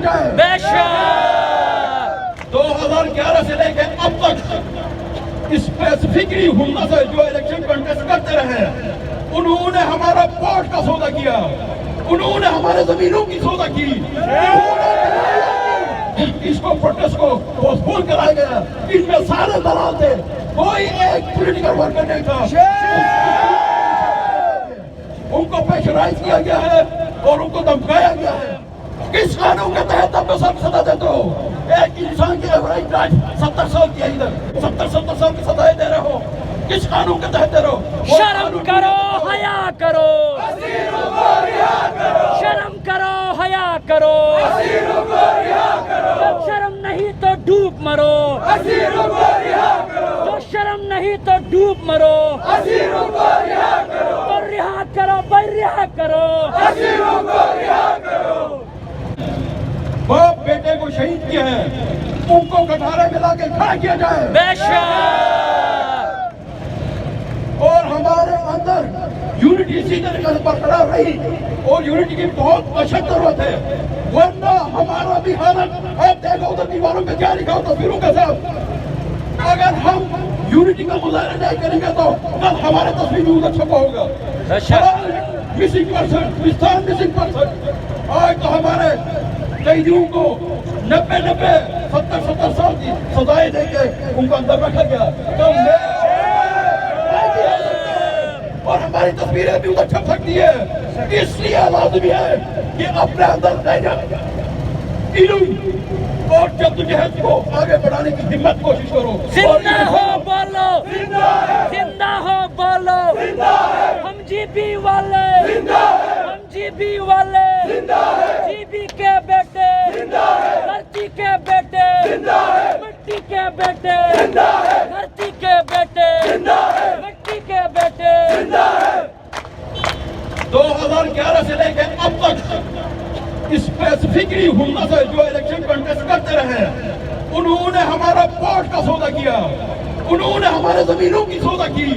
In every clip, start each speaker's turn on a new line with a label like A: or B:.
A: جائے.
B: بے شک
A: 2011 سے لے کے اب تک اسپیسیفکلی ہمنا سے جو الیکشن کنٹیسٹ کرتے رہے انہوں نے ہمارا ووٹ کا سودا کیا, انہوں نے ہمارے زمینوں کی سودا کی, اس کو پروٹیسٹ کو پوسٹ پون کرایا گیا. ان میں سارے دلال تھے, کوئی ایک پولیٹیکل ورکر نہیں تھا. ان کو پریشرائز کیا گیا ہے اور ان کو دھمکایا گیا ہے. کس قانون کے تحت آپ کو سب سزا دیتے ہو؟ ایک انسان کی ایوریج لائف 70 سال کی ہے, ادھر 70 سال کی سزائیں دے رہے ہو. کس قانون کے تحت دے رہے ہو؟
B: شرم کرو, حیا کرو, شرم کرو, حیا کرو, جب شرم نہیں تو ڈوب مرو, جو شرم نہیں تو ڈوب مرو, تو رہا کرو بھائی, رہا کرو.
A: باپ بیٹے کو شہید کیا ہے, ان کو کٹارے میں لا کے کھڑا کیا جائے.
B: بے شک
A: اور ہمارے اندر یونٹی اسی طریقے سے برقرار رہی, اور یونٹی کی بہت اشد ضرورت ہے. ورنہ ہمارا بھی حالت آپ دیکھو ادھر دیواروں پہ کیا لکھا ہو تصویروں کے ساتھ. اگر ہم یونٹی کا مظاہرہ نہیں کریں گے تو کل ہمارے تصویر بھی ادھر چھپا ہوگا. مسنگ پرسن آج تو ہمارے قیدیوں کو 90-70 سال کی سزائیں دے کے ان کو اندر رکھا گیا. اور ہماری تصویریں بھی ادھر چھپ سکتی ہے. اس لیے لازمی ہے کہ اپنے اندر علم اور جدوجہد کو آگے بڑھانے کی ہمت کوشش کرو.
B: زندہ ہو بولو, زندہ ہو بولو, ہم جی بی والے, ہم جی بی والے, جی بی کے بیٹے, دھرتی کے بیٹے, مٹی کے بیٹے, دھرتی کے بیٹے, مٹی کے بیٹے.
A: 2011 سے لے کے اب تک اسپیسیفکلی ہمنا سے جو الیکشن کنٹیسٹ کرتے رہے انہوں نے ہمارا ووٹ کا سودا کیا, انہوں نے ہمارے زمینوں کی سودا کی.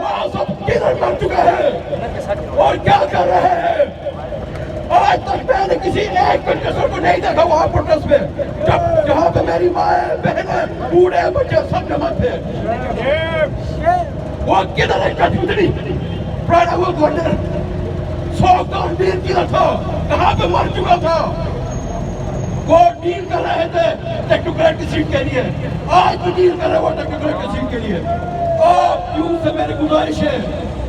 A: وہاں سب کدھر کر چکے ہیں اور کیا کر رہے ہیں؟ آج تک میں نے کسی ایک کنٹیسٹر کو نہیں دیکھا وہاں پروٹیسٹ میں, جہاں پہ میری ماں ہے, بہنیں, بوڑھے, بچے سب جمع تھے. وہ کدھر ہے کٹوتری پرانا وہ گورنر 100 کروڑ ڈیل کیا تھا, کہاں پہ مر چکا تھا. وہ ڈیل کر رہے تھے ٹیکنوکریٹ کی سیٹ کے لیے, آج بھی ڈیل کر رہے وہ ٹیکنوکریٹ کی سیٹ کے لیے. آپ یوں سے میری گزارش ہے,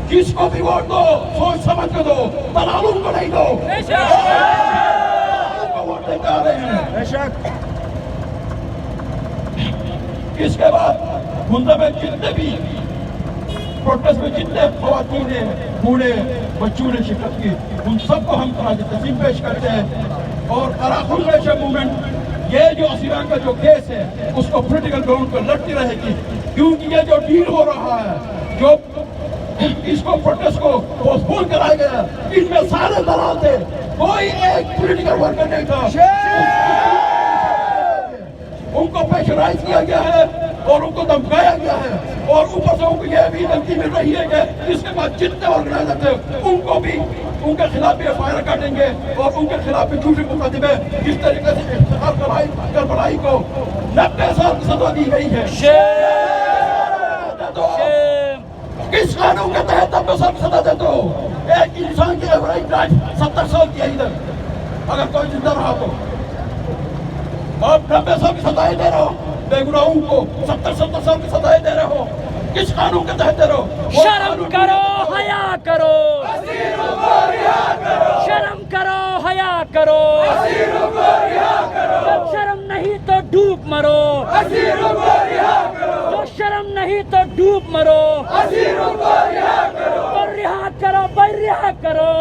A: کس کو بھی ووٹ دو سوچ سمجھ کے دو, دلالوں کو نہیں دو. ووٹ دیتے آ رہے ہیں. اس کے بعد منظر میں جتنے بھی پروٹیسٹ میں جتنے خواتین نے, بوڑھے, بچوں نے شرکت کی, ان سب کو ہم خراج تحسین پیش کرتے ہیں. اور اراکن نیشن موومنٹ یہ جو اسیران کا جو کیس ہے اس کو پولیٹیکل گراؤنڈ پر لڑتی رہے گی, کیونکہ یہ جو ڈیل ہو رہا ہے, جو اس کو پروٹیسٹ کو پوسٹ پون کرایا گیا, ان میں سارے دلال تھے, کوئی ایک پولیٹیکل ورکر نہیں تھا. ان کو پریشرائز کیا گیا ہے اور ان کو دھمکایا گیا ہے, اور اوپر سے ان کو یہ بھی دھمکی مل رہی ہے کہ اس کے بعد جتنے آرگنائزر تھے ان کو بھی ان کے خلاف بھی ایف آئی آر کاٹیں گے, اور ان کے خلاف بھی جھوٹے مقدمے. جس طریقے سے افتخار کربلائی کو 90 سال کی سزا دی گئی ہے. کس قانون کے تحت آپ کو سب سزا دیتے ہو؟ ایک انسان کی ایوریج لائف 70 سال کی ہے ادھر, اگر کوئی زندہ رہا تو. آپ 90 سال کی سزائیں دے رہے ہو بے گناہوں کو, 70 سال کی سزائیں دے رہے ہو. کس قانون کے تحت دے رہے ہو؟
B: شرم کرو, حیا کرو, شرم کرو, حیا کرو, جب شرم نہیں تو ڈوب مرو, جو شرم نہیں تو ڈوب مرو, تو رہا کرو بھائی, رہا کرو.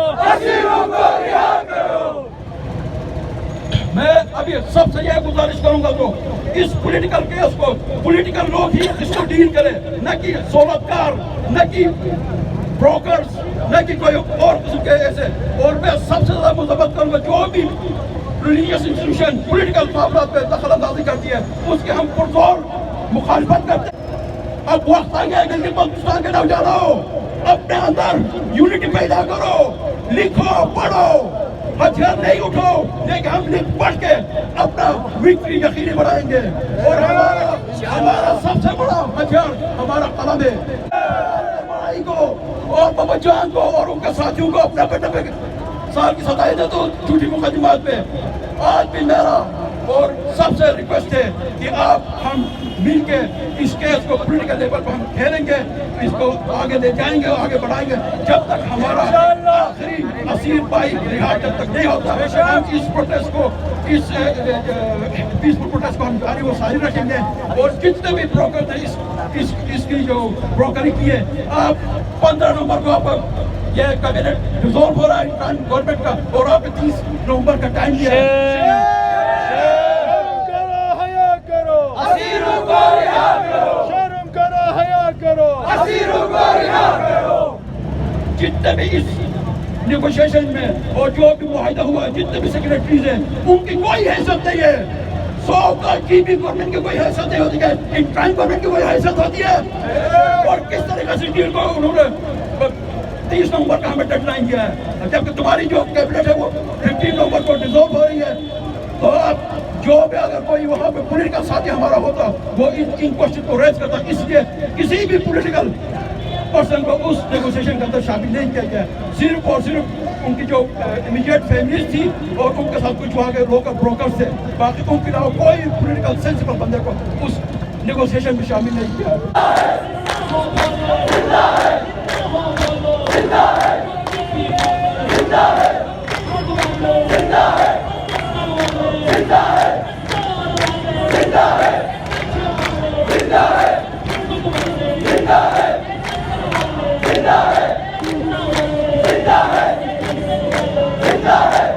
A: میں ابھی سب سے یہ گزارش کروں گا تو اس پولیٹیکل کیس کو پولیٹیکل لوگ ہی اس کو ڈیل کرے, نہ کہ سہولتکار, نہ کہ بروکرز, نہ کہ کوئی اور قسم کے ایسے. اور میں سب سے زیادہ مذمت کروں گا جو بھی ریلیجیس انسٹیٹیوشن پولیٹیکل معاملات پہ دخل اندازی کرتی ہے, اس کی ہم پرزور مخالفت کرتے ہیں. اب وقت آ گیا کہ بلوچستان کے نوجوانوں اپنے اندر یونٹی پیدا کرو, لکھو, پڑھو, ہتھیار نہیں اٹھاؤ لیکن ہم لکھ پڑھ کے اپنا وکٹری یقینی بنائیں گے اور ہمارا سب سے بڑا ہتھیار ہمارا قلم ہے بھائی کو اور بابا جان کو اور ان کے ساتھیوں کو اپنا 90 سال کی ستائش دے تو جھوٹی مقدمات پہ آج بھی میرا اور سب سے ریکویسٹ ہے کہ آپ ہم مل کے اس کیس کو پولیٹیکل لیول پر ہم کھیلیں گے اس کو آگے لے جائیں گے آگے بڑھائیں گے جب تک ہمارا آخری اسیر بھائی رہا جب تک نہیں ہوتا ہم اس پروٹیسٹ کو اس پیسفل پروٹیسٹ کو ہم جاری و ساری رکھیں گے اور جتنے بھی بروکر تھے اس کی جو بروکری کی ہے آپ 15 نومبر کو آپ یہ کابینٹ ریزولو ہو رہا ہے گورنمنٹ کا اور آپ 30 نومبر کا ٹائم دیا ہے جتنے بھی اس نیگوشیشن میں اور جو بھی معاہدہ ہوا ہے جتنے بھی سیکریٹریز ہیں ان کی کوئی حیثیت نہیں ہے 100 کا کی بھی گورنمنٹ کی کوئی حیثیت نہیں ہوتی ہے انٹرائن گورنمنٹ کی کوئی حیثیت ہوتی ہے اور کس طریقے سے ڈیل کو انہوں نے 30 نومبر کا ہمیں ڈیڈ لائن دیا ہے جبکہ تمہاری جو کیبنٹ ہے وہ 15 نومبر کو ڈیزولو ہو رہی ہے تو اب جو بھی اگر کوئی وہاں پہ پولیٹیکل ساتھی ہمارا ہوتا وہ ان کوشچن کو ریز کرتا اس لیے کسی بھی پولیٹیکل پرسن کو اس نیگوسیشن کے اندر شامل نہیں کیا گیا صرف اور صرف ان کی جو امیڈیٹ فیملیز تھی اور ان کے ساتھ کچھ وہاں کے لوکل بروکرز تھے باقی ان کے علاوہ کوئی پولیٹیکل سینسیبل بندے کو اس نیگوسیشن میں شامل نہیں کیا زندہ ہے